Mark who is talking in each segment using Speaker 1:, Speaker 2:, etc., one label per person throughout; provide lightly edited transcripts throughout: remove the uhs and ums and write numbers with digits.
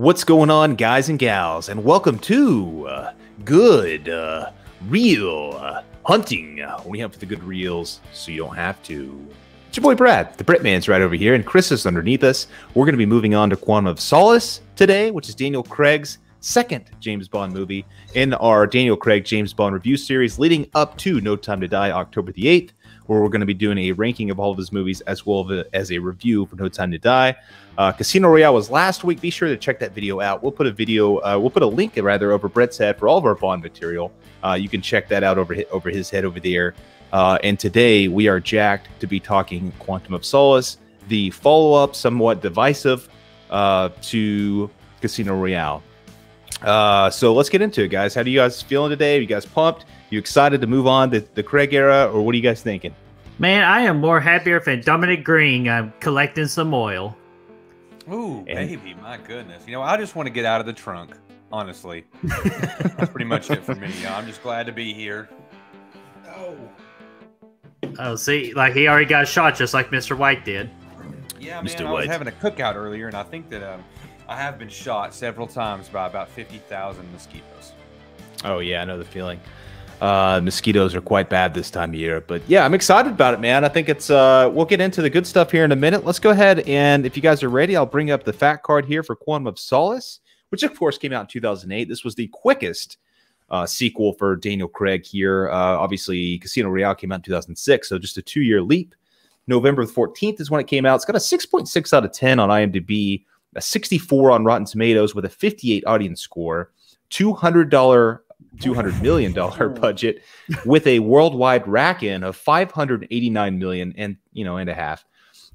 Speaker 1: What's going on, guys and gals, and welcome to Good Reel Hunting. We have the good reels, so you don't have to. It's your boy Brad. The Britman's right over here, and Chris is underneath us. We're going to be moving on to Quantum of Solace today, which is Daniel Craig's second James Bond movie in our Daniel Craig James Bond review series leading up to No Time to Die, October the 8th, where we're going to be doing a ranking of all of his movies as well as a review for No Time to Die. Casino Royale was last week. Be sure to check that video out. We'll put a link rather over Brett's head for all of our Bond material. You can check that out over his head over there. And today we are jacked to be talking Quantum of Solace, the follow-up, somewhat divisive to Casino Royale. So let's get into it, guys. How do you guys feeling today? Are you guys pumped? You excited to move on to the Craig era, or what are you guys thinking?
Speaker 2: Man, I am more happier than Dominic Green collecting some oil.
Speaker 3: Ooh, baby, my goodness. You know, I just want to get out of the trunk, honestly. That's pretty much it for me. I'm just glad to be here.
Speaker 2: Oh, see, like he already got shot just like Mr. White did.
Speaker 3: Yeah, man, I was having a cookout earlier, and I think that I have been shot several times by about 50,000 mosquitoes.
Speaker 1: Oh, yeah, I know the feeling. Mosquitoes are quite bad this time of year, but yeah, I'm excited about it, man. I think it's we'll get into the good stuff here in a minute. Let's go ahead, and if you guys are ready, I'll bring up the fact card here for Quantum of Solace, which of course came out in 2008. This was the quickest sequel for Daniel Craig here. Obviously, Casino Royale came out in 2006, so just a 2-year leap. November 14th is when it came out. It's got a 6.6 out of 10 on IMDb, a 64 on Rotten Tomatoes with a 58 audience score, $200 million budget with a worldwide rack-in of 589 million and a half.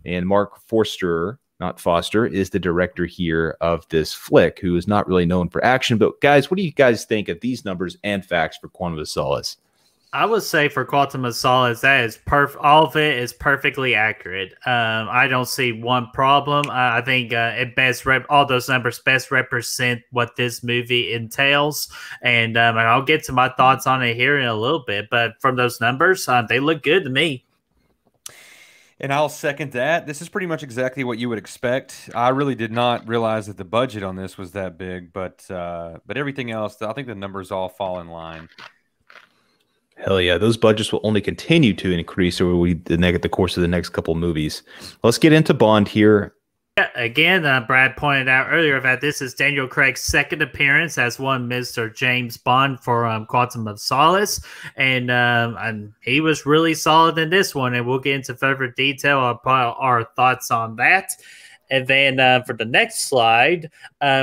Speaker 1: And Mark Forster, not Foster, is the director here of this flick, who is not really known for action. But guys, what do you guys think of these numbers and facts for Quantum of Solace?
Speaker 2: I would say for Quantum of Solace, that is all of it is perfectly accurate. I don't see one problem. I think it all those numbers best represent what this movie entails, and I'll get to my thoughts on it here in a little bit. But from those numbers, they look good to me.
Speaker 3: And I'll second that. This is pretty much exactly what you would expect. I really did not realize that the budget on this was that big, but everything else, I think the numbers all fall in line.
Speaker 1: Hell yeah, those budgets will only continue to increase over the course of the next couple movies. Let's get into Bond here.
Speaker 2: Yeah, again, Brad pointed out earlier that this is Daniel Craig's second appearance as one Mr. James Bond for Quantum of Solace, and he was really solid in this one, and we'll get into further detail about our thoughts on that. And then for the next slide,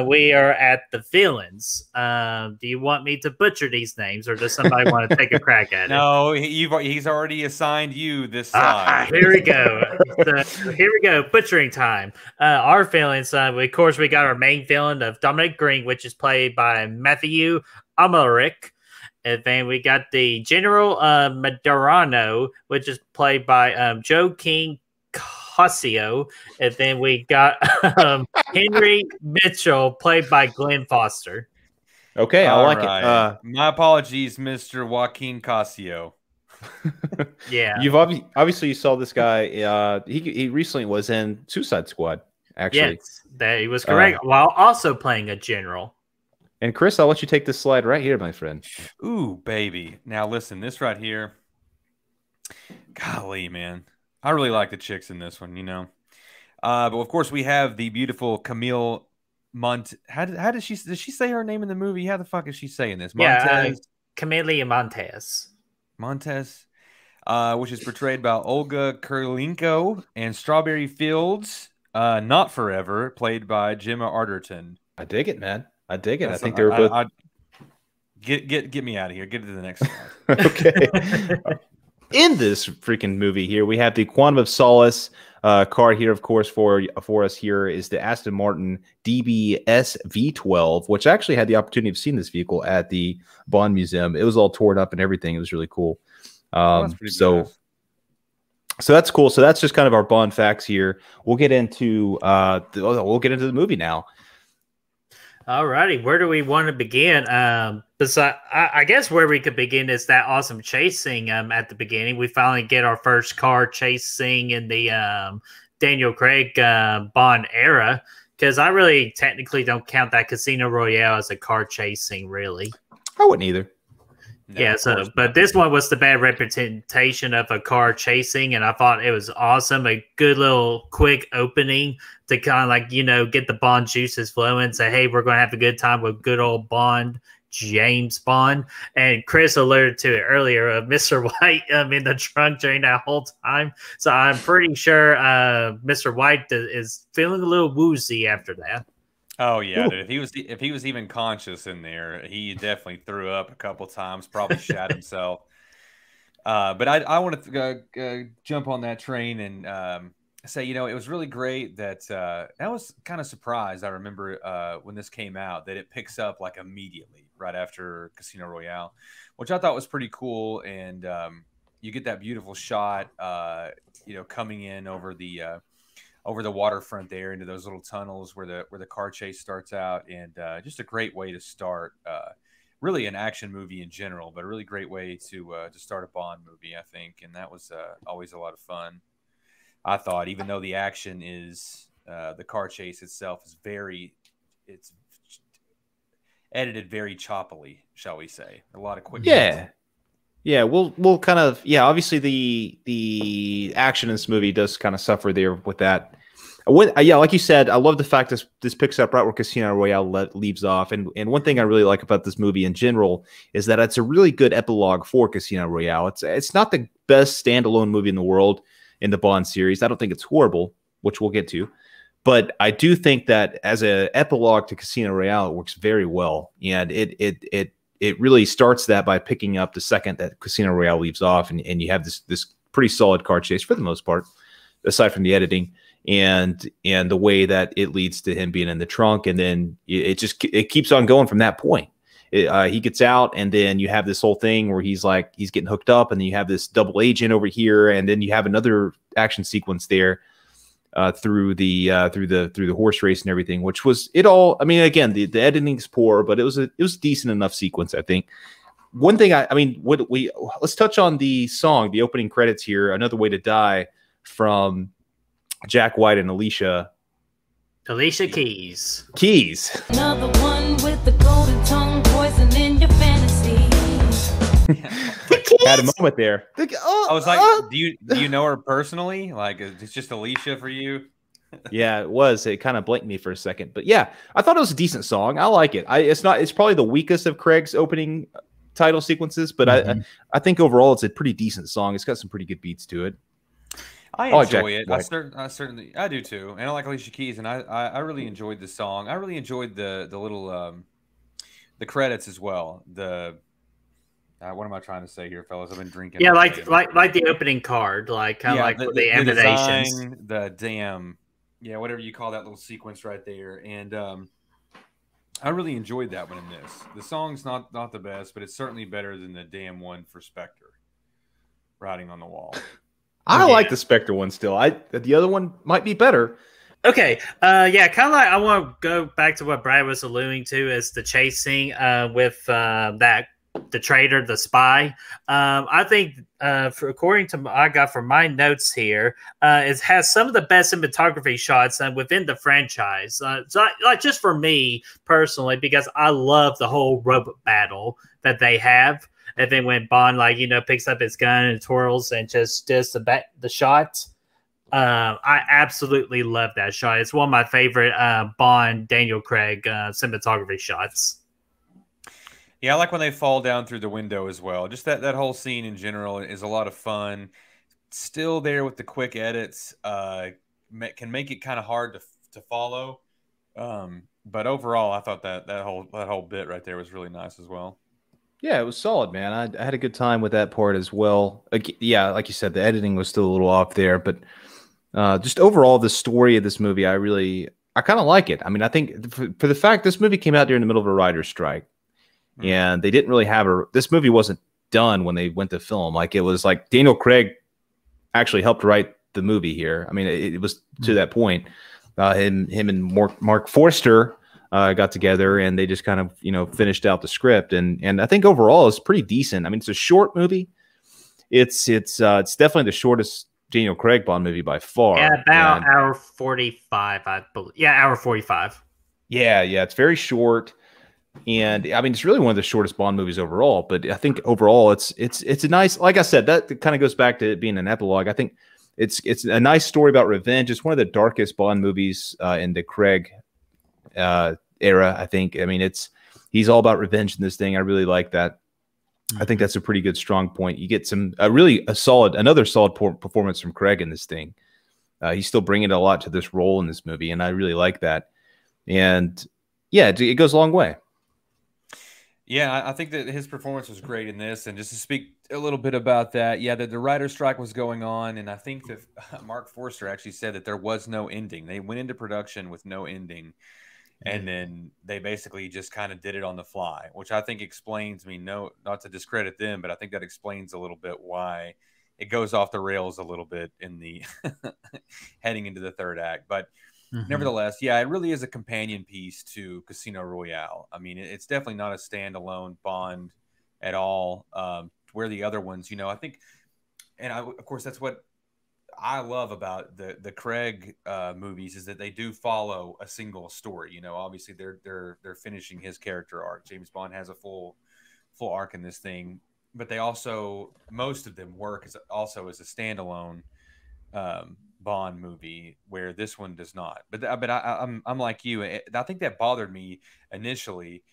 Speaker 2: we are at the villains. Do you want me to butcher these names, or does somebody want to take a crack at it?
Speaker 3: No, he's already assigned you this slide.
Speaker 2: Here we go. So, here we go. Butchering time. Our villains, of course, we got our main villain of Dominic Green, which is played by Matthew Amalric. And then we got the General Medrano, which is played by Joe King Cosio, and then we got Henry Mitchell, played by Glenn Foster.
Speaker 1: Okay, I like it.
Speaker 3: My apologies, Mr. Joaquin Cosio.
Speaker 2: Yeah,
Speaker 1: you've obviously you saw this guy. He recently was in Suicide Squad. Actually,
Speaker 2: yes, that he was correct. While also playing a general.
Speaker 1: And Chris, I'll let you take this slide right here, my friend.
Speaker 3: Ooh, baby. Now listen, this right here. Golly, man. I really like the chicks in this one, you know. But of course, we have the beautiful Camille How does she say her name in the movie? How the fuck is she saying this?
Speaker 2: Montez. Camille Montez.
Speaker 3: Montez, which is portrayed by Olga Kurylenko, and Strawberry Fields, Not Forever, played by Gemma Arterton.
Speaker 1: I dig it, man. I dig it. I think they were both.
Speaker 3: Get me out of here. Get to the next slide.
Speaker 1: Okay. In this freaking movie here, we have the Quantum of Solace car here, of course, for us here is the Aston Martin DBS V12, which I actually had the opportunity of seeing this vehicle at the Bond Museum. It was all torn up and everything. It was really cool. So that's cool. So that's just kind of our Bond facts here. We'll get into the movie now.
Speaker 2: Alrighty, where do we want to begin? I guess where we could begin is that awesome chase scene at the beginning. We finally get our first car chase scene in the Daniel Craig Bond era. Because I really technically don't count that Casino Royale as a car chasing, really.
Speaker 1: I wouldn't either.
Speaker 3: No,
Speaker 2: Yeah, so but this one was the bad representation of a car chasing, and I thought it was awesome. A good little quick opening to kind of like, you know, get the Bond juices flowing, say, hey, we're going to have a good time with good old Bond, James Bond. And Chris alluded to it earlier of Mr. White in the trunk during that whole time. So I'm pretty sure Mr. White is feeling a little woozy after that.
Speaker 3: Oh yeah, dude. If he was even conscious in there, he definitely threw up a couple times, probably shat himself. But I want to jump on that train and say, you know, it was really great that I was kind of surprised. I remember when this came out that it picks up like immediately right after Casino Royale, which I thought was pretty cool. And you get that beautiful shot, you know, coming in over the waterfront there into those little tunnels where the car chase starts out, and just a great way to start really an action movie in general, but a really great way to start a Bond movie, I think. And that was always a lot of fun, I thought, even though the action is the car chase itself is it's edited very choppily, shall we say. A lot of quick cuts.
Speaker 1: Yeah, we'll kind of, obviously the action in this movie does kind of suffer there with that. Like you said, I love the fact this picks up right where Casino Royale leaves off. And one thing I really like about this movie in general is that it's a really good epilogue for Casino Royale. It's not the best standalone movie in the world in the Bond series. I don't think it's horrible, which we'll get to. But I do think that as an epilogue to Casino Royale, it works very well. And it really starts that by picking up the second that Casino Royale leaves off, and you have this pretty solid car chase for the most part, aside from the editing and the way that it leads to him being in the trunk, and then it keeps on going from that point. He gets out, and then you have this whole thing where he's getting hooked up, and then you have this double agent over here, and then you have another action sequence there through the horse race and everything, which was it all. I mean, again, the editing's poor, but it was a decent enough sequence, I think. One thing let's touch on the song, the opening credits here, Another Way to Die, from Jack White and Alicia
Speaker 2: Keys.
Speaker 4: Another one with the golden tongue, poison in your fantasy.
Speaker 1: Had a moment there.
Speaker 3: I was like, do you know her personally? Like, it's just Alicia for you?
Speaker 1: Yeah, it was. It kind of blanked me for a second, but yeah, I thought it was a decent song. I like it. It's probably the weakest of Craig's opening title sequences, but I think overall it's a pretty decent song. It's got some pretty good beats to it.
Speaker 3: I enjoy it. I certainly do too. And I like Alicia Keys, and I really enjoyed the song. I really enjoyed the little the credits as well. What am I trying to say here, fellas? I've been drinking.
Speaker 2: Yeah, like the opening card, like kind of like the animations,
Speaker 3: design, the damn, whatever you call that little sequence right there. And I really enjoyed that one in this. The song's not the best, but it's certainly better than the damn one for Spectre, Writing on the Wall.
Speaker 1: I like the Spectre one still. The other one might be better.
Speaker 2: Okay. Kind of like I want to go back to what Brad was alluding to as the chasing with the traitor, the spy. I think, according to I got from my notes here, it has some of the best cinematography shots within the franchise. So, like, just for me personally, because I love the whole robot battle that they have. And then when Bond, picks up his gun and twirls and just does the shots, I absolutely love that shot. It's one of my favorite Bond, Daniel Craig cinematography shots.
Speaker 3: Yeah, I like when they fall down through the window as well. Just that whole scene in general is a lot of fun. Still there with the quick edits, can make it kind of hard to follow. But overall, I thought that whole bit right there was really nice as well.
Speaker 1: Yeah, it was solid, man. I had a good time with that part as well. Yeah, like you said, the editing was still a little off there, but just overall, the story of this movie, I kind of like it. I mean, I think for the fact this movie came out during the middle of a writer's strike, and they didn't really have this movie wasn't done when they went to film. Like, it was like Daniel Craig actually helped write the movie here. I mean, it was to that point. Him and Mark Forster got together, and they just kind of finished out the script, and I think overall it's pretty decent. I mean, it's a short movie. It's definitely the shortest Daniel Craig Bond movie by far.
Speaker 2: Yeah, about
Speaker 1: And
Speaker 2: hour 45, I believe. Yeah, hour 45.
Speaker 1: yeah, it's very short. And I mean, it's really one of the shortest Bond movies overall. But I think overall, it's a nice. Like I said, that kind of goes back to it being an epilogue. I think it's a nice story about revenge. It's one of the darkest Bond movies in the Craig era. I think. I mean, he's all about revenge in this thing. I really like that. I think that's a pretty good strong point. You get another solid performance from Craig in this thing. He's still bringing a lot to this role in this movie, and I really like that. And yeah, it goes a long way.
Speaker 3: Yeah, I think that his performance was great in this. And just to speak a little bit about that, yeah, the writer's strike was going on. And I think that Mark Forster actually said that there was no ending. They went into production with no ending. And then they basically just kind of did it on the fly, which I think explains not to discredit them, but I think that explains a little bit why it goes off the rails a little bit in the heading into the third act. But nevertheless, yeah, it really is a companion piece to Casino Royale. I mean, it's definitely not a standalone Bond at all. Where the other ones, I think, and of course, that's what I love about the Craig movies is that they do follow a single story. Obviously they're finishing his character arc. James Bond has a full arc in this thing, but they also, most of them work as a standalone Bond movie, where this one does not. But I'm like you. I think that bothered me initially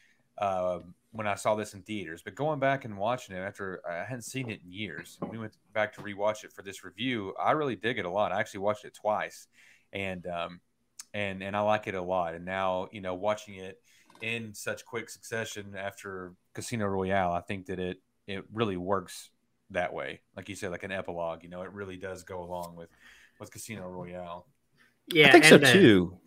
Speaker 3: when I saw this in theaters. But going back and watching it after I hadn't seen it in years, we went back to rewatch it for this review. I really dig it a lot. I actually watched it twice, and I like it a lot. And now watching it in such quick succession after Casino Royale, I think that it really works that way. Like you said, like an epilogue. It really does go along with Casino Royale.
Speaker 2: Yeah,
Speaker 1: I think so too.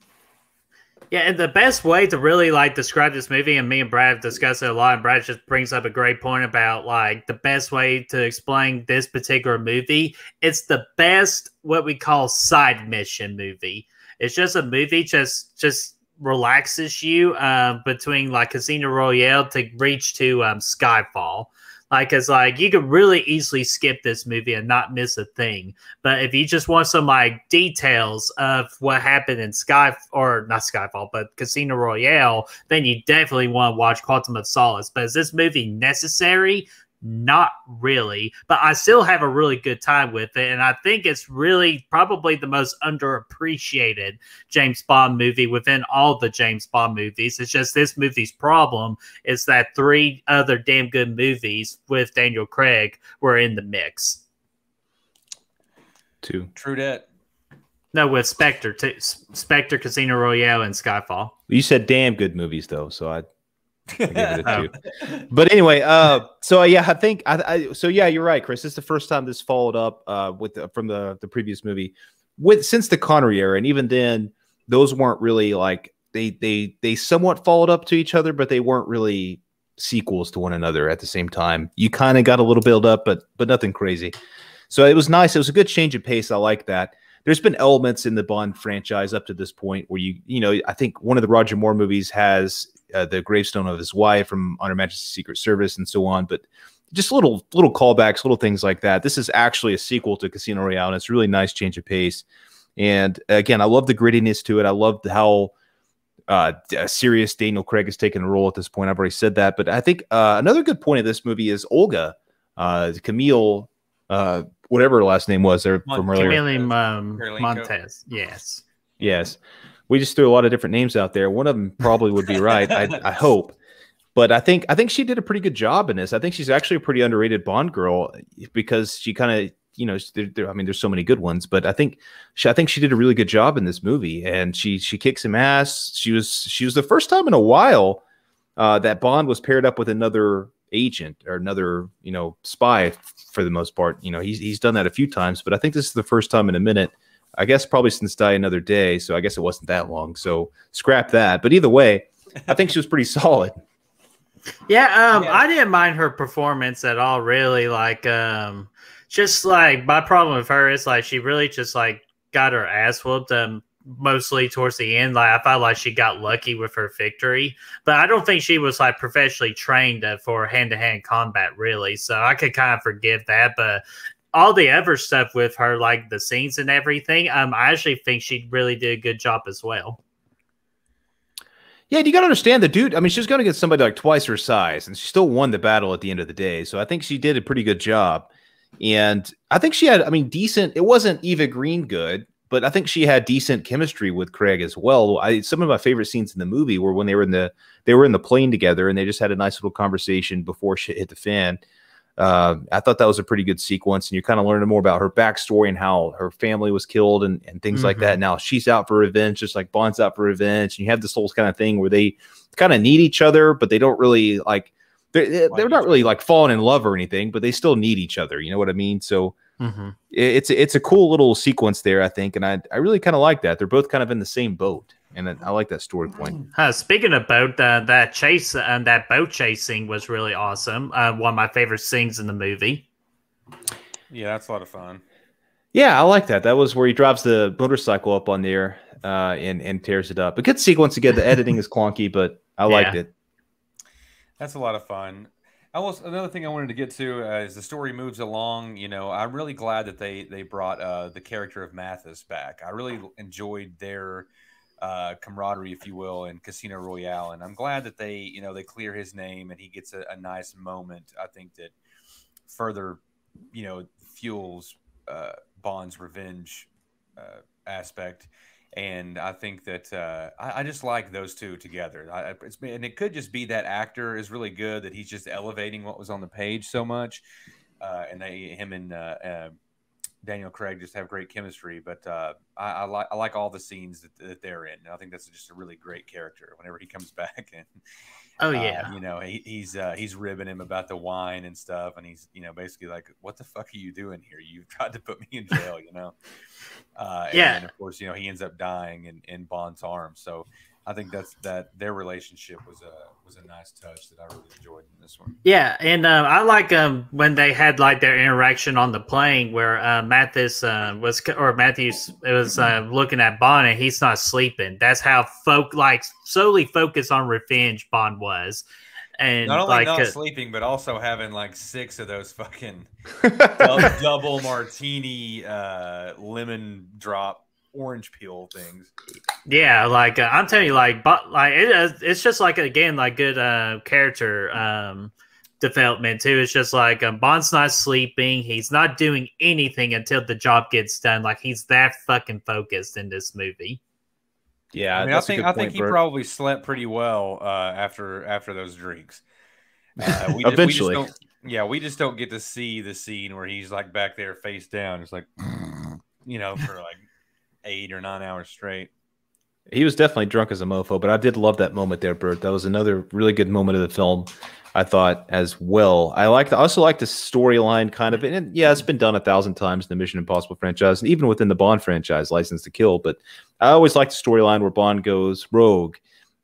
Speaker 2: Yeah, and the best way to really describe this movie, and me and Brad have discussed it a lot, and Brad just brings up a great point about the best way to explain this particular movie. It's the best what we call side mission movie. It's just a movie just relaxes you between Casino Royale to reach to Skyfall. It's you could really easily skip this movie and not miss a thing. But if you just want some details of what happened in Casino Royale, then you definitely want to watch Quantum of Solace. But is this movie necessary? Not really, but I still have a really good time with it, and I think it's really probably the most underappreciated James Bond movie within all the James Bond movies. It's just this movie's problem is that 3 other damn good movies with Daniel Craig were in the mix.
Speaker 1: 2.
Speaker 3: True that.
Speaker 2: No, with Spectre, Casino Royale, and Skyfall.
Speaker 1: You said damn good movies though, so I give it a 2. But anyway, so yeah, I think so yeah, you're right, Chris. It's the first time this followed up from the previous movie since the Connery era, and even then, those weren't really they somewhat followed up to each other, but they weren't really sequels to one another at the same time. You kind of got a little build up, but nothing crazy. So it was nice. It was a good change of pace. I like that. There's been elements in the Bond franchise up to this point where I think one of the Roger Moore movies has the gravestone of his wife from On Her Majesty's Secret Service and so on, but just little callbacks, little things like that. This is actually a sequel to Casino Royale, and it's a really nice change of pace. And again, I love the grittiness to it. I love how serious Daniel Craig has taken a role at this point. I've already said that, but I think another good point of this movie is Olga, Camille, whatever her last name was there from earlier.
Speaker 2: Camille Montez. Yes.
Speaker 1: We just threw a lot of different names out there. One of them probably would be right. I hope. But I think she did a pretty good job in this. I think she's actually a pretty underrated Bond girl because she kind of, I mean, there's so many good ones, but I think she did a really good job in this movie, and she kicks some ass. She was the first time in a while that Bond was paired up with another agent or another, spy for the most part. He's done that a few times, but I think this is the first time in a minute. I guess probably since Die Another Day, so I guess it wasn't that long. So scrap that. But either way, I think she was pretty solid.
Speaker 2: Yeah, I didn't mind her performance at all, really. Just my problem with her is she really just got her ass whooped mostly towards the end. I felt like she got lucky with her victory, but I don't think she was professionally trained for hand-to-hand combat, really. So I could kind of forgive that, but all the other stuff with her, like the scenes and everything, I actually think she really did a good job as well.
Speaker 1: Yeah, you got to understand the dude. I mean, she's going to get somebody like twice her size, and she still won the battle at the end of the day. So I think she did a pretty good job. And I think she had, I mean, decent. It wasn't Eva Green good, but I think she had decent chemistry with Craig as well. Some of my favorite scenes in the movie were when they were in the plane together, and they just had a nice little conversation before shit hit the fan. I thought that was a pretty good sequence, and you're kind of learning more about her backstory and how her family was killed and things like that. Now she's out for revenge, just like Bond's out for revenge. And you have this whole kind of thing where they kind of need each other, but they don't really like, they're not really like falling in love or anything, but they still need each other. You know what I mean? So it's a cool little sequence there, I think. And I really kind of like that. They're both kind of in the same boat. And I like that story point.
Speaker 2: Speaking of boat, that chase and that boat chasing was really awesome. One of my favorite scenes in the movie.
Speaker 3: Yeah, that's a lot of fun.
Speaker 1: Yeah, I like that. That was where he drives the motorcycle up on there and tears it up. A good sequence again. The editing is clunky, but I liked it.
Speaker 3: That's a lot of fun. Another thing I wanted to get to as the story moves along, you know, I'm really glad that they brought the character of Mathis back. I really enjoyed their camaraderie, if you will, in Casino Royale, and I'm glad that they clear his name and he gets a nice moment. I think that further, fuels Bond's revenge aspect, and I think that I just like those two together. And it could just be that actor is really good, that he's just elevating what was on the page so much, and him and Daniel Craig just have great chemistry, but I like all the scenes that they're in. And I think that's just a really great character whenever he comes back. And he's ribbing him about the wine and stuff, and he's basically like, "What the fuck are you doing here? You've tried to put me in jail," And then, of course, he ends up dying in Bond's arms. So I think that their relationship was a nice touch that I really enjoyed in this one.
Speaker 2: Yeah, and I like when they had like their interaction on the plane where Matthews was looking at Bond and he's not sleeping. That's how solely focused on revenge Bond was. And
Speaker 3: not only not sleeping, but also having like 6 of those fucking double martini lemon drop orange peel things.
Speaker 2: Yeah, like I'm telling you, it's just like again like good character development too. It's just like Bond's not sleeping, he's not doing anything until the job gets done. Like he's that fucking focused in this movie.
Speaker 1: Yeah,
Speaker 3: I think he probably slept pretty well after those drinks.
Speaker 1: Eventually,
Speaker 3: we just don't get to see the scene where he's like back there face down. It's like, for like 8 or 9 hours straight.
Speaker 1: He was definitely drunk as a mofo, but I did love that moment there, Bert. That was another really good moment of the film, I thought, as well. I also like the storyline kind of, and yeah, it's been done 1,000 times in the Mission Impossible franchise, and even within the Bond franchise, License to Kill. But I always like the storyline where Bond goes rogue,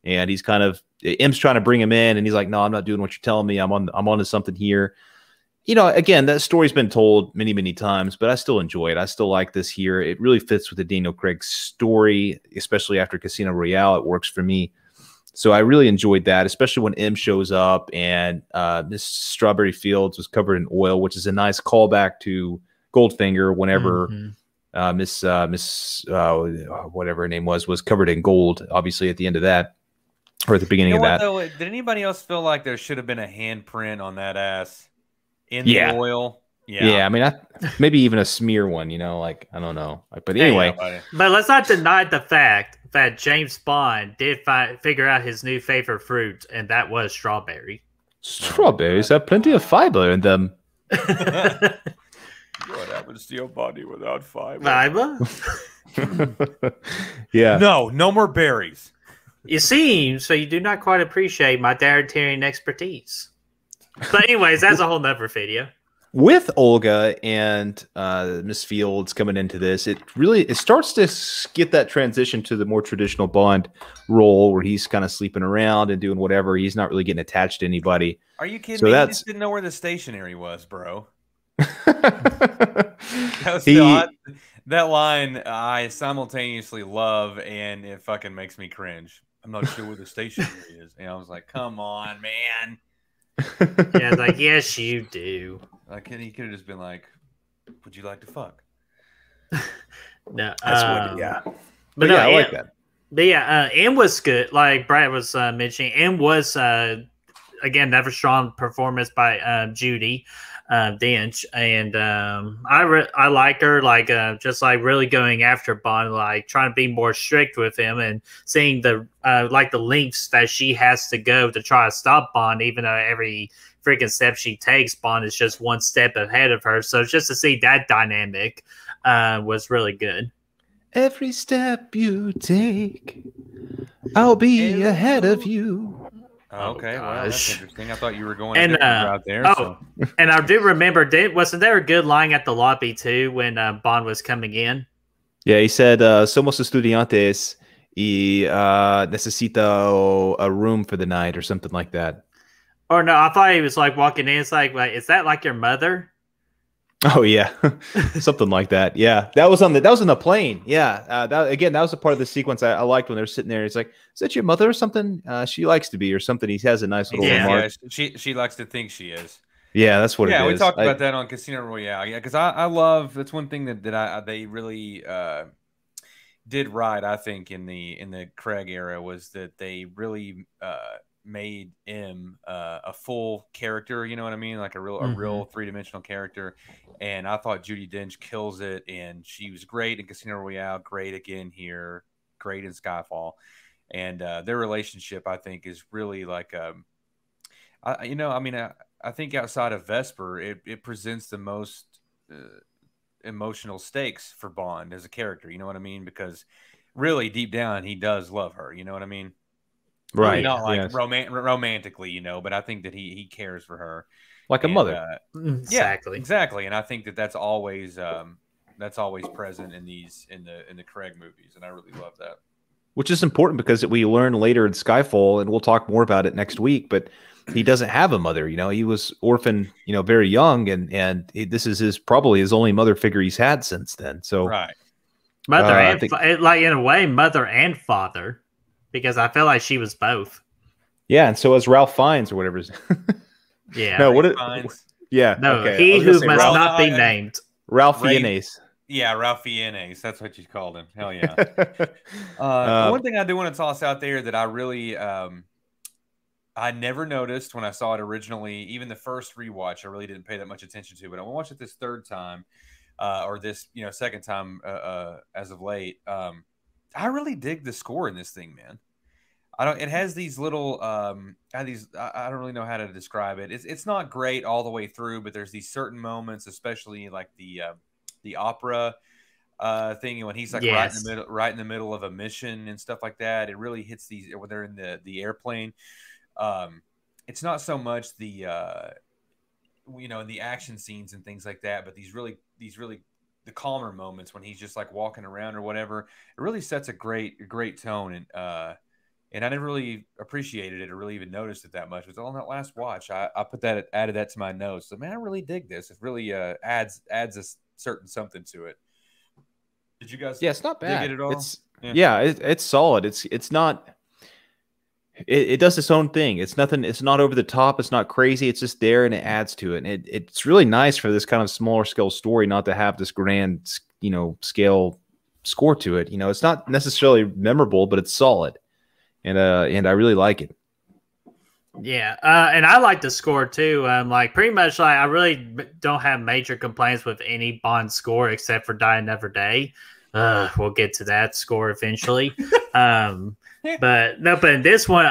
Speaker 1: and he's kind of M's trying to bring him in, and he's like, "No, I'm not doing what you're telling me. I'm onto something here." Again, that story's been told many, many times, but I still enjoy it. I still like this here. It really fits with the Daniel Craig story, especially after Casino Royale. It works for me. So I really enjoyed that, especially when M shows up and Miss Strawberry Fields was covered in oil, which is a nice callback to Goldfinger whenever Miss whatever her name was covered in gold, obviously at the end of that, or at the beginning of that.
Speaker 3: Though, did anybody else feel like there should have been a handprint on that ass? In the oil,
Speaker 1: I mean, maybe even a smear one, like I don't know, but anyway.
Speaker 2: But let's not deny the fact that James Bond did figure out his new favorite fruit, and that was strawberry.
Speaker 1: Strawberries have plenty of fiber in them.
Speaker 3: What happens to your body without fiber?
Speaker 1: Yeah.
Speaker 3: No more berries.
Speaker 2: You see, so you do not quite appreciate my dietarian expertise. But anyways, that's a whole nother video.
Speaker 1: With Olga and Miss Fields coming into this, it starts to get that transition to the more traditional Bond role where he's kind of sleeping around and doing whatever. He's not really getting attached to anybody.
Speaker 3: Are you kidding me? He just didn't know where the stationery was, bro. That line I simultaneously love, and it fucking makes me cringe. I'm not sure where the stationery is. And I was like, come on, man.
Speaker 2: Yeah, like, yes, you do.
Speaker 3: Like, he could have just been like, Would you like to fuck?
Speaker 2: No,
Speaker 1: That's what. Yeah.
Speaker 2: but
Speaker 1: yeah,
Speaker 2: no,
Speaker 1: I like that.
Speaker 2: But yeah, M was good. Like Brad was mentioning, M was again another strong performance by Judy Dench, and I like her. Like just like really going after Bond, like trying to be more strict with him, and seeing the like the lengths that she has to go to try to stop Bond, even though every freaking step she takes, Bond is just one step ahead of her. So just to see that dynamic was really good.
Speaker 1: Every step you take, I'll be ahead of you.
Speaker 3: Okay, well, that's
Speaker 2: gosh.
Speaker 3: interesting. I thought you were going a
Speaker 2: And
Speaker 3: different route there. So.
Speaker 2: and I do remember, wasn't there a good line at the lobby too when Bond was coming in?
Speaker 1: Yeah, he said, "Somos estudiantes y necesito a room for the night," or something like that.
Speaker 2: Or no, I thought he was like walking in. It's like, is that like your mother?
Speaker 1: Oh yeah, something like that. Yeah, that was on the plane. Yeah, that was a part of the sequence I liked when they're sitting there. It's like, is that your mother or something? She likes to be or something. He has a nice little remark.
Speaker 3: Yeah, she likes to think she is.
Speaker 1: Yeah, that's what it is.
Speaker 3: Yeah, we talked about that on Casino Royale. Yeah, because I love that's one thing that they really did right. I think in the Craig era was that they really made M a full character. You know what I mean? Like a real 3-dimensional character. And I thought Judi Dench kills it, and she was great in Casino Royale, great again here, great in Skyfall, and their relationship I think is really like I think outside of Vesper, it presents the most emotional stakes for Bond as a character. You know what I mean? Because really deep down, he does love her. You know what I mean?
Speaker 1: Right.
Speaker 3: Really not like
Speaker 1: yes.
Speaker 3: romantically, but I think that he cares for her.
Speaker 1: Like a mother.
Speaker 2: Exactly.
Speaker 3: Yeah, exactly. And I think that's always present in the Craig movies. And I really love that.
Speaker 1: Which is important because we learn later in Skyfall, and we'll talk more about it next week, but he doesn't have a mother. He was orphaned, very young, and this is probably his only mother figure he's had since then. So
Speaker 3: right.
Speaker 2: Mother and like in a way, mother and father, because I felt like she was both.
Speaker 1: Yeah, and so as Ralph Fiennes or whatever.
Speaker 2: Yeah.
Speaker 1: No, yeah.
Speaker 2: No,
Speaker 1: okay.
Speaker 2: he who must not be named.
Speaker 1: Ralph Fiennes.
Speaker 3: Yeah, Ralph Fiennes. That's what you called him. Hell yeah. One thing I do want to toss out there that I really I never noticed when I saw it originally, even the first rewatch, I really didn't pay that much attention to, but I watched it this third time, or this second time as of late. I really dig the score in this thing, man. It has these little I don't really know how to describe it. It's not great all the way through, but there's these certain moments, especially like the opera thing when he's like right in the middle of a mission and stuff like that. It really hits these when they're in the airplane. It's not so much the the action scenes and things like that, but these really the calmer moments when he's just like walking around or whatever. It really sets a great tone, and I never really appreciated it or really even noticed it that much. It was on that last watch. I added that to my notes. So man, I really dig this. It really adds a certain something to it. Did you guys?
Speaker 1: Yeah, it's not bad.
Speaker 3: Dig it at all?
Speaker 1: It's solid. It's not. It does its own thing. It's nothing. It's not over the top. It's not crazy. It's just there, and it adds to it. And it's really nice for this kind of smaller scale story not to have this grand, scale score to it. It's not necessarily memorable, but it's solid, and I really like it.
Speaker 2: Yeah, and I like the score too. Like pretty much, like I really don't have major complaints with any Bond score except for Die Another Day. We'll get to that score eventually. But in this one,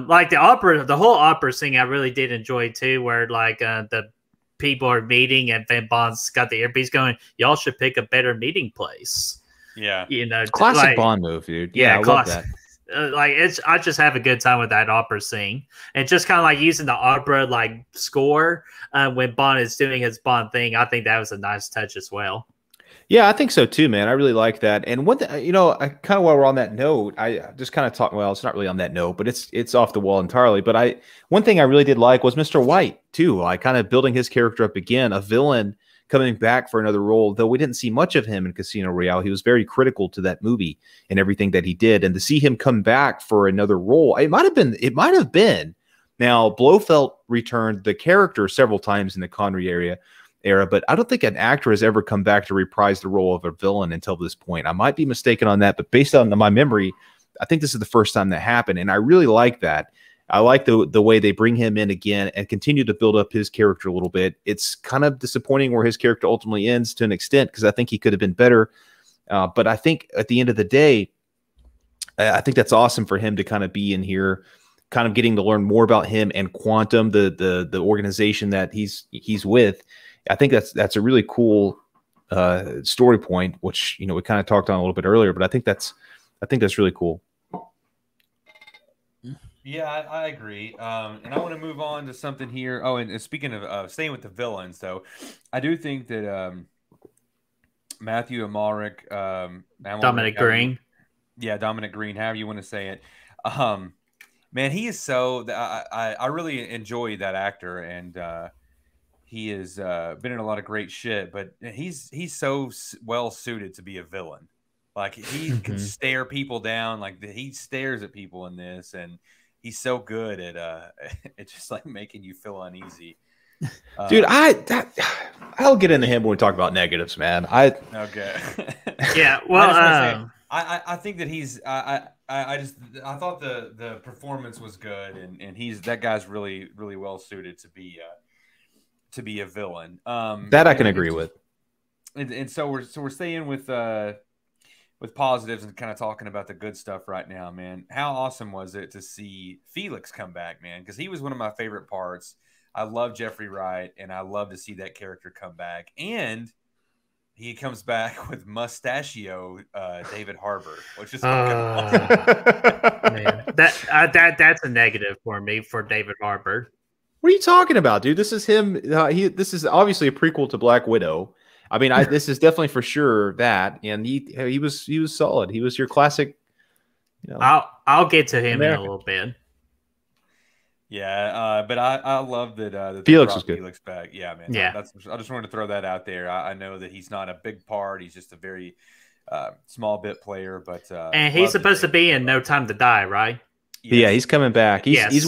Speaker 2: like the whole opera scene, I really did enjoy too. Where like the people are meeting, and then Bond's got the earpiece going. Y'all should pick a better meeting place.
Speaker 3: Yeah,
Speaker 1: classic Bond move, dude. Yeah, I love that.
Speaker 2: I just have a good time with that opera scene, and just kind of like using the opera like score when Bond is doing his Bond thing. I think that was a nice touch as well.
Speaker 1: Yeah, I think so too, man. I really like that. And one thing, I kind of while we're on that note, I just kind of talk. Well, it's not really on that note, but it's off the wall entirely. But one thing I really did like was Mr. White too. Like kind of building his character up again, a villain coming back for another role. Though we didn't see much of him in Casino Royale, he was very critical to that movie and everything that he did. And to see him come back for another role, it might have been. Now Blofeld returned the character several times in the Connery area. era, but I don't think an actor has ever come back to reprise the role of a villain until this point. I might be mistaken on that, but based on my memory, I think this is the first time that happened, and I really like that. I like the way they bring him in again and continue to build up his character a little bit. It's kind of disappointing where his character ultimately ends to an extent, because I think he could have been better. But I think at the end of the day, I think that's awesome for him to kind of be in here, kind of getting to learn more about him and Quantum, the organization that he's with. I think that's a really cool story point, which we kind of talked on a little bit earlier. But I think that's really cool.
Speaker 3: Yeah, I agree. And I want to move on to something here. Oh, and speaking of staying with the villains, though, I do think that Matthew Amalric,
Speaker 2: Dominic Green.
Speaker 3: Yeah, Dominic Green, however you want to say it. Man, he is so. I really enjoy that actor, and he has been in a lot of great shit. But he's so well suited to be a villain. Like, he can stare people down. Like, he stares at people in this, and he's so good at it's just like making you feel uneasy.
Speaker 1: Dude, I'll get into him when we talk about negatives, man.
Speaker 3: Okay.
Speaker 2: Yeah, well,
Speaker 3: I think that he's I thought the performance was good, and that guy's really well suited to be a villain.
Speaker 1: That I can agree with.
Speaker 3: And so we're staying with positives and kind of talking about the good stuff right now, man. How awesome was it to see Felix come back, man? Because he was one of my favorite parts. I love Jeffrey Wright, and I love to see that character come back. And he comes back with mustachio David Harbour, which is fucking awesome.
Speaker 2: Man, that's a negative for me for David Harbour.
Speaker 1: What are you talking about, dude? This is him. This is obviously a prequel to Black Widow. I mean, this is definitely for sure that, and he was solid. He was your classic.
Speaker 2: I'll get to him in a little bit.
Speaker 3: Yeah, but I love that
Speaker 1: Felix is good.
Speaker 3: Felix back. Yeah, man.
Speaker 2: Yeah,
Speaker 3: I just wanted to throw that out there. I know that he's not a big part. He's just a very small bit player, but
Speaker 2: and he's supposed to be in No Time to Die, right?
Speaker 3: Yes.
Speaker 1: Yeah, he's coming back. He's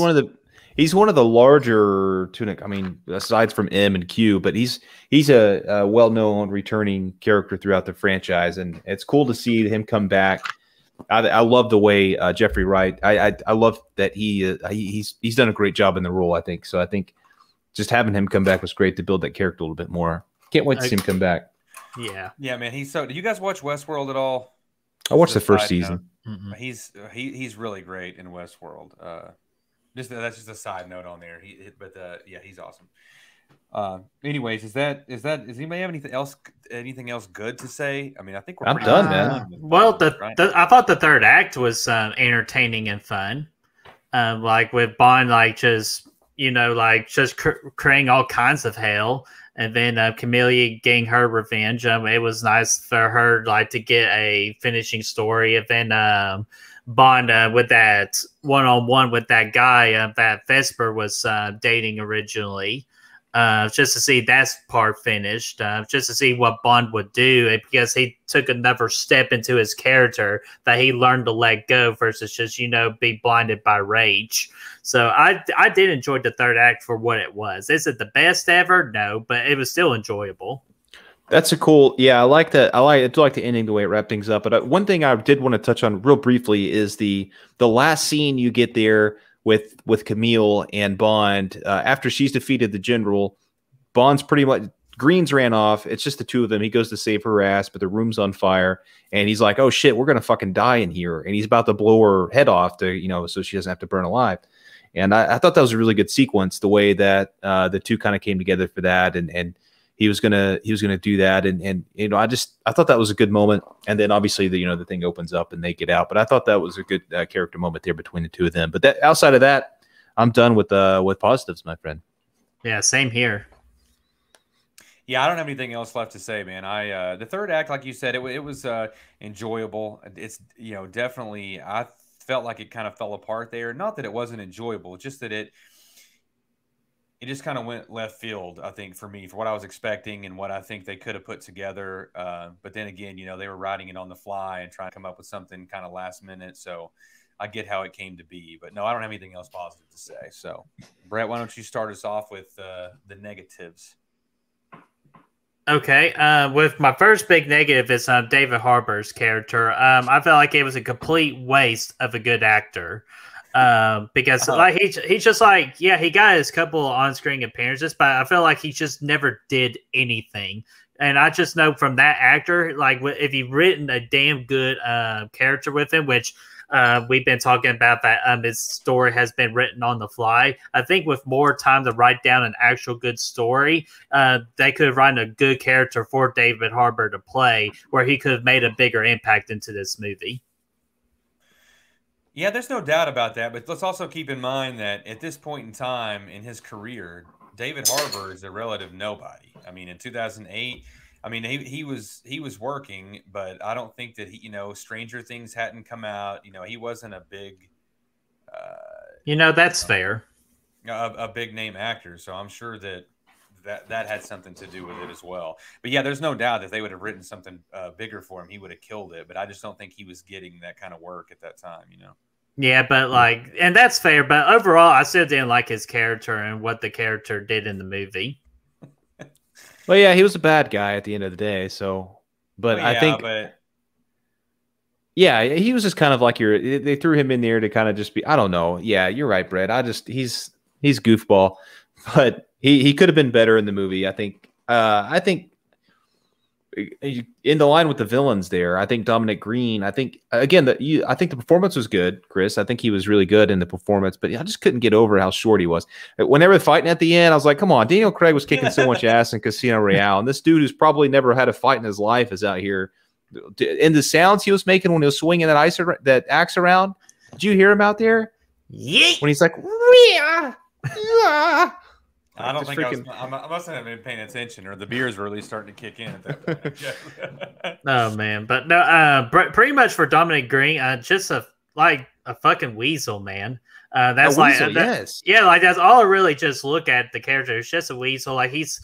Speaker 1: one of the larger tunic. I mean, aside from M and Q, but he's a well-known returning character throughout the franchise, and it's cool to see him come back. I love the way Jeffrey Wright. I love that he's done a great job in the role. I think so. I think just having him come back was great to build that character a little bit more. Can't wait to see him come back.
Speaker 2: Yeah,
Speaker 3: man. He's so. Do you guys watch Westworld at all?
Speaker 1: I watched the first season.
Speaker 3: He's really great in Westworld. That's just a side note on there. Yeah, he's awesome. Anyways, does anybody have anything else good to say? I mean, I think I'm
Speaker 1: done, man.
Speaker 2: Well, I thought the third act was entertaining and fun. Like with Bond, like just creating all kinds of hell, and then Camellia getting her revenge. It was nice for her to get a finishing story, and then Bond with that one-on-one with that guy that Vesper was dating originally. Just to see that part finished, just to see what Bond would do, because he took another step into his character that he learned to let go versus just, be blinded by rage. So I did enjoy the third act for what it was. Is it the best ever? No, but it was still enjoyable.
Speaker 1: That's a cool, yeah. I like that. I do like the ending, the way it wrapped things up. But one thing I did want to touch on real briefly is the last scene you get there with Camille and Bond after she's defeated the general. Bond's pretty much Greens ran off. It's just the two of them. He goes to save her ass, but the room's on fire, and he's like, "Oh shit, we're gonna fucking die in here!" And he's about to blow her head off to so she doesn't have to burn alive. And I thought that was a really good sequence, the way that the two kind of came together for that, and he was gonna do that, and I thought that was a good moment. And then obviously the thing opens up and they get out, but I thought that was a good character moment there between the two of them. But outside of that, I'm done with positives, my friend.
Speaker 2: Yeah, same here.
Speaker 3: Yeah, I don't have anything else left to say, man. The third act, like you said, it was enjoyable. It's definitely, I felt like it kind of fell apart there. Not that it wasn't enjoyable, just that it just kind of went left field, I think, for me, for what I was expecting and what I think they could have put together. But then again, they were writing it on the fly and trying to come up with something kind of last minute. So I get how it came to be. But no, I don't have anything else positive to say. So, Brett, why don't you start us off with the negatives?
Speaker 2: Okay, with my first big negative is David Harbour's character. I felt like it was a complete waste of a good actor. Because like he's just like, yeah, he got his couple on-screen appearances, but I feel like he just never did anything. And I just know from that actor, like if he written a damn good character with him, which we've been talking about that his story has been written on the fly. I think with more time to write down an actual good story, they could have written a good character for David Harbour to play, where he could have made a bigger impact into this movie.
Speaker 3: Yeah, there's no doubt about that. But let's also keep in mind that at this point in time in his career, David Harbour is a relative nobody. I mean, in 2008, I mean, he was working, but I don't think that Stranger Things hadn't come out. He wasn't a big,
Speaker 2: That's fair.
Speaker 3: A big name actor. So I'm sure that had something to do with it as well. But yeah, there's no doubt that they would have written something bigger for him. He would have killed it. But I just don't think he was getting that kind of work at that time.
Speaker 2: Yeah, but and that's fair. But overall, I still didn't like his character and what the character did in the movie.
Speaker 1: Well, yeah, he was a bad guy at the end of the day. So, but
Speaker 3: well,
Speaker 1: I think, yeah, he was just kind of like they threw him in there to kind of just be. I don't know. Yeah, you're right, Brett. He's goofball, but he could have been better in the movie. I think in the line with the villains there, I think Dominic Green. I think again I think the performance was good, Chris. I think he was really good in the performance, but I just couldn't get over how short he was. Whenever fighting at the end, I was like, "Come on!" Daniel Craig was kicking so much ass in Casino Royale, and this dude who's probably never had a fight in his life is out here. And the sounds he was making when he was swinging that axe around. Did you hear him out there?
Speaker 2: Yeah.
Speaker 1: When he's like,
Speaker 3: I don't think I must have been paying attention, or the beers were really starting to kick in at that point.
Speaker 2: Oh man, but no, pretty much for Dominic Green, just a fucking weasel, man. That's
Speaker 1: weasel, yes,
Speaker 2: yeah, like that's all I really just look at the character. It's just a weasel. Like he's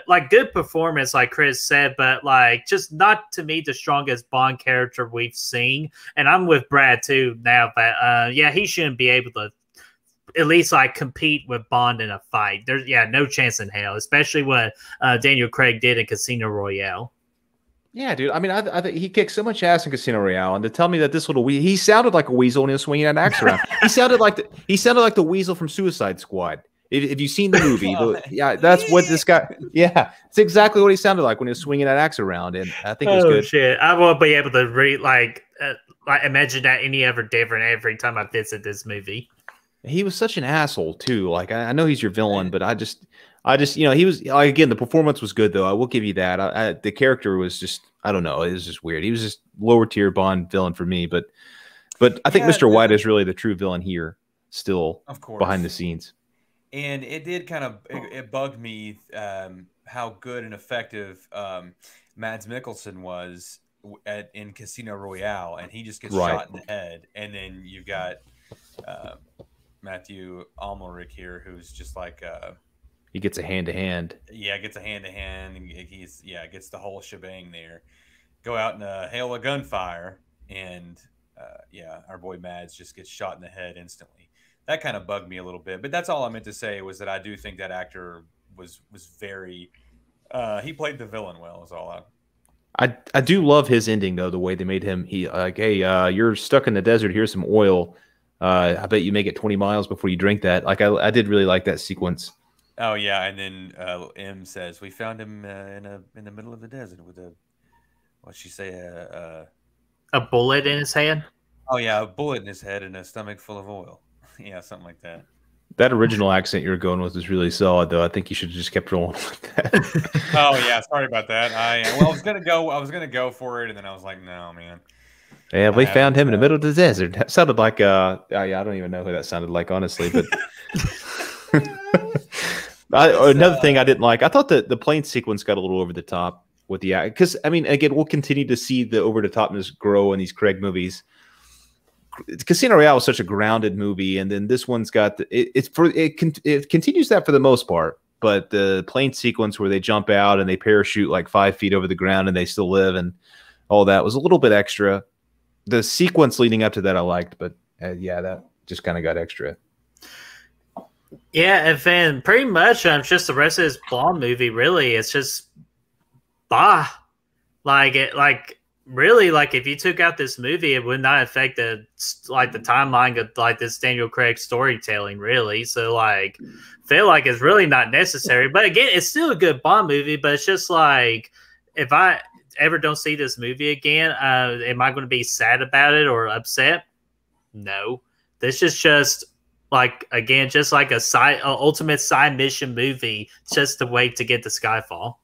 Speaker 2: like good performance, like Chris said, but like just not to me the strongest Bond character we've seen. And I'm with Brad too now that yeah, he shouldn't be able to at least like compete with Bond in a fight. There's no chance in hell, especially what Daniel Craig did in Casino Royale.
Speaker 1: Yeah, dude. I mean, I think he kicked so much ass in Casino Royale, and to tell me that this little he sounded like a weasel when he was swinging an axe around. He sounded like the weasel from Suicide Squad. If you've seen the movie, yeah, that's what this guy. Yeah, it's exactly what he sounded like when he was swinging that axe around, and I think it was good.
Speaker 2: Shit, I won't be able to imagine that any ever different every time I visit this movie.
Speaker 1: He was such an asshole too. Like I know he's your villain, but I just he was again, the performance was good though. I will give you that. The character was just, I don't know, it was just weird. He was just lower tier Bond villain for me, but I think Mr. White is really the true villain here, still, of course, behind the scenes.
Speaker 3: And it did kind of it bugged me how good and effective Mads Mikkelsen was in Casino Royale, and he just gets shot in the head, and then you've got Matthew Almeric here, who's just like
Speaker 1: he gets a hand-to-hand.
Speaker 3: Yeah, gets a hand-to-hand. He's gets the whole shebang there. Go out in a hail of gunfire, and our boy Mads just gets shot in the head instantly. That kind of bugged me a little bit, but that's all I meant to say was that I do think that actor was very. He played the villain well. Is all
Speaker 1: I do love his ending though. The way they made him, he like, hey, you're stuck in the desert. Here's some oil. I bet you make it 20 miles before you drink that. Like I did really like that sequence.
Speaker 3: Oh yeah, and then M says we found him in the middle of the desert with what'd she say?
Speaker 2: A bullet in his head.
Speaker 3: Oh yeah, a bullet in his head and a stomach full of oil. Yeah, something like that.
Speaker 1: That original accent you're going with is really solid, though. I think you should have just kept rolling with that.
Speaker 3: Oh yeah, sorry about that. I was gonna go for it, and then I was like, no, man.
Speaker 1: Yeah, we found him in the middle of the desert. That sounded like I don't even know who that sounded like, honestly. But another thing I didn't like, I thought that the plane sequence got a little over the top with the because I mean, again, we'll continue to see the over the topness grow in these Craig movies. Casino Royale was such a grounded movie, and then this one's got it continues that for the most part. But the plane sequence where they jump out and they parachute like 5 feet over the ground and they still live and all that was a little bit extra. The sequence leading up to that I liked, but that just kind of got extra.
Speaker 2: Yeah, and then pretty much just the rest of this Bond movie, really, it's just bah. Really, if you took out this movie, it would not affect the timeline of this Daniel Craig storytelling, really. So feel like it's really not necessary. But again, it's still a good Bond movie. But it's just if I ever don't see this movie again, am I going to be sad about it or upset? No. This is just again, just like a ultimate side mission movie, just to wait to get to Skyfall.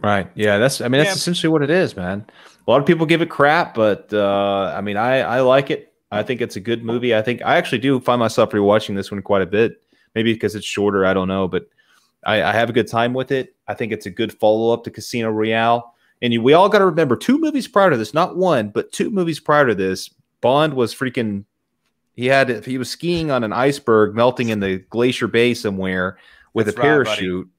Speaker 1: Right. Yeah. That's essentially what it is, man. A lot of people give it crap, but I like it. I think it's a good movie. I actually do find myself rewatching this one quite a bit. Maybe because it's shorter. I don't know, but I have a good time with it. I think it's a good follow up to Casino Royale. And we all got to remember 2 movies prior to this, not 1, but 2 movies prior to this. Bond was freaking. He was skiing on an iceberg melting in the glacier bay somewhere with a parachute.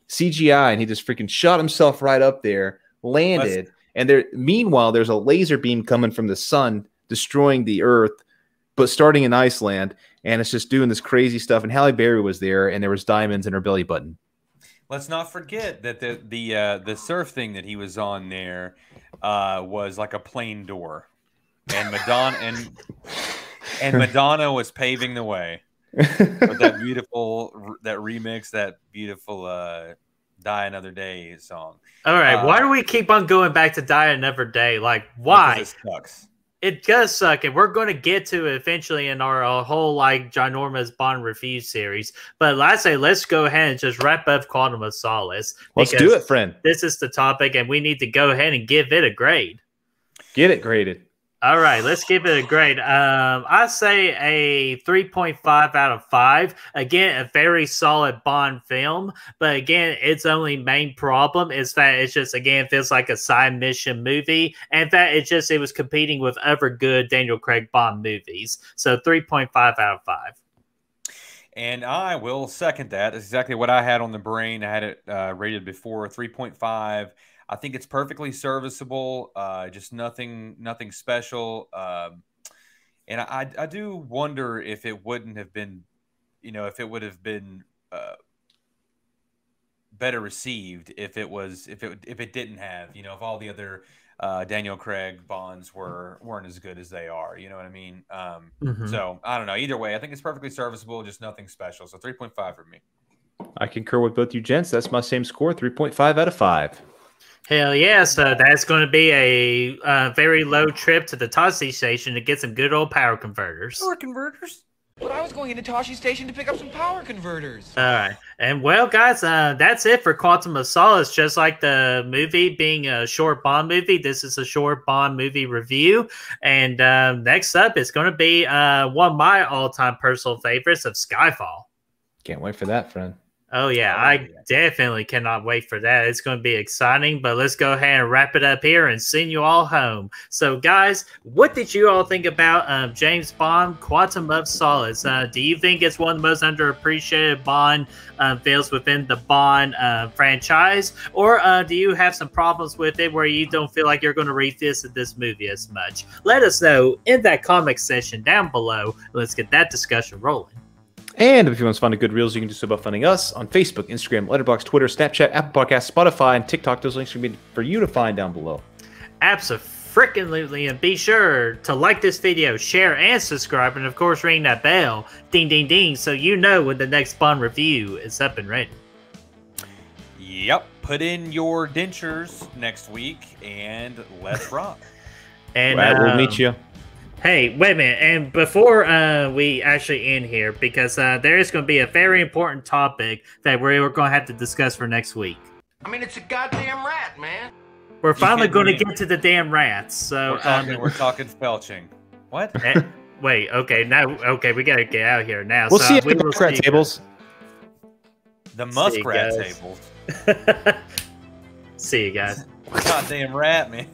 Speaker 1: CGI, and he just freaking shot himself right up there, landed, and meanwhile there's a laser beam coming from the sun destroying the earth, but starting in Iceland, and it's just doing this crazy stuff. And Halle Berry was there, and there was diamonds in her belly button. Let's
Speaker 3: not forget that the surf thing that he was on there was like a plane door, and Madonna was paving the way. With that remix, that beautiful Die Another Day song.
Speaker 2: All right, why do we keep on going back to Die Another Day? Why?
Speaker 3: Because it sucks.
Speaker 2: It does suck, and we're going to get to it eventually in our whole ginormous Bond review series. But let's go ahead and just wrap up Quantum of Solace.
Speaker 1: Let's do it, friend. This
Speaker 2: is the topic, and we need to go ahead and give it a grade.
Speaker 1: Get it graded.
Speaker 2: All right, let's give it a grade. I say a 3.5 out of 5. Again, a very solid Bond film. But again, its only main problem is that it's just, again, feels like a side mission movie. And that it was competing with other good Daniel Craig Bond movies. So 3.5 out of 5.
Speaker 3: And I will second that. That's exactly what I had on the brain. I had it rated before, 3.5. I think it's perfectly serviceable, just nothing special. And I do wonder if it wouldn't have been, if it would have been better received if it didn't have, if all the other Daniel Craig Bonds weren't as good as they are. You know what I mean? So I don't know. Either way, I think it's perfectly serviceable, just nothing special. So 3.5 for me.
Speaker 1: I concur with both you gents. That's my same score, 3.5 out of 5.
Speaker 2: Hell yeah, so that's going to be a very low trip to the Tosche station to get some good old power converters.
Speaker 5: Power converters? But I was going into Tosche station to pick up some power converters.
Speaker 2: All right. And well, guys, that's it for Quantum of Solace. Just like the movie being a short Bond movie, this is a short Bond movie review. And next up is going to be one of my all-time personal favorites of Skyfall.
Speaker 1: Can't wait for that, friend.
Speaker 2: Oh, yeah, I definitely cannot wait for that. It's going to be exciting, but let's go ahead and wrap it up here and send you all home. So, guys, what did you all think about James Bond, Quantum of Solace? Do you think it's one of the most underappreciated Bond films within the Bond franchise? Or do you have some problems with it where you don't feel like you're going to revisit this movie as much? Let us know in that comment section down below. Let's get that discussion rolling.
Speaker 1: And if you want to find a good reels, you can do so by finding us on Facebook, Instagram, Letterboxd, Twitter, Snapchat, Apple Podcasts, Spotify, and TikTok. Those links are going to be for you to find down below.
Speaker 2: Absolutely. And be sure to like this video, share, and subscribe. And, of course, ring that bell. Ding, ding, ding. So you know when the next Bond review is up and ready.
Speaker 3: Yep. Put in your dentures next week and let's rock.
Speaker 2: And
Speaker 1: we'll meet you.
Speaker 2: Hey, wait a minute. And before we actually end here, because there is going to be a very important topic that we're going to have to discuss for next week.
Speaker 5: I mean, it's a goddamn rat, man.
Speaker 2: We're finally going to get to the damn rats. So
Speaker 3: we're talking felching. What?
Speaker 2: Wait, okay. We got to get out of here now.
Speaker 1: We'll see you at the muskrat tables.
Speaker 3: The muskrat tables.
Speaker 2: See you guys.
Speaker 3: Goddamn rat, man.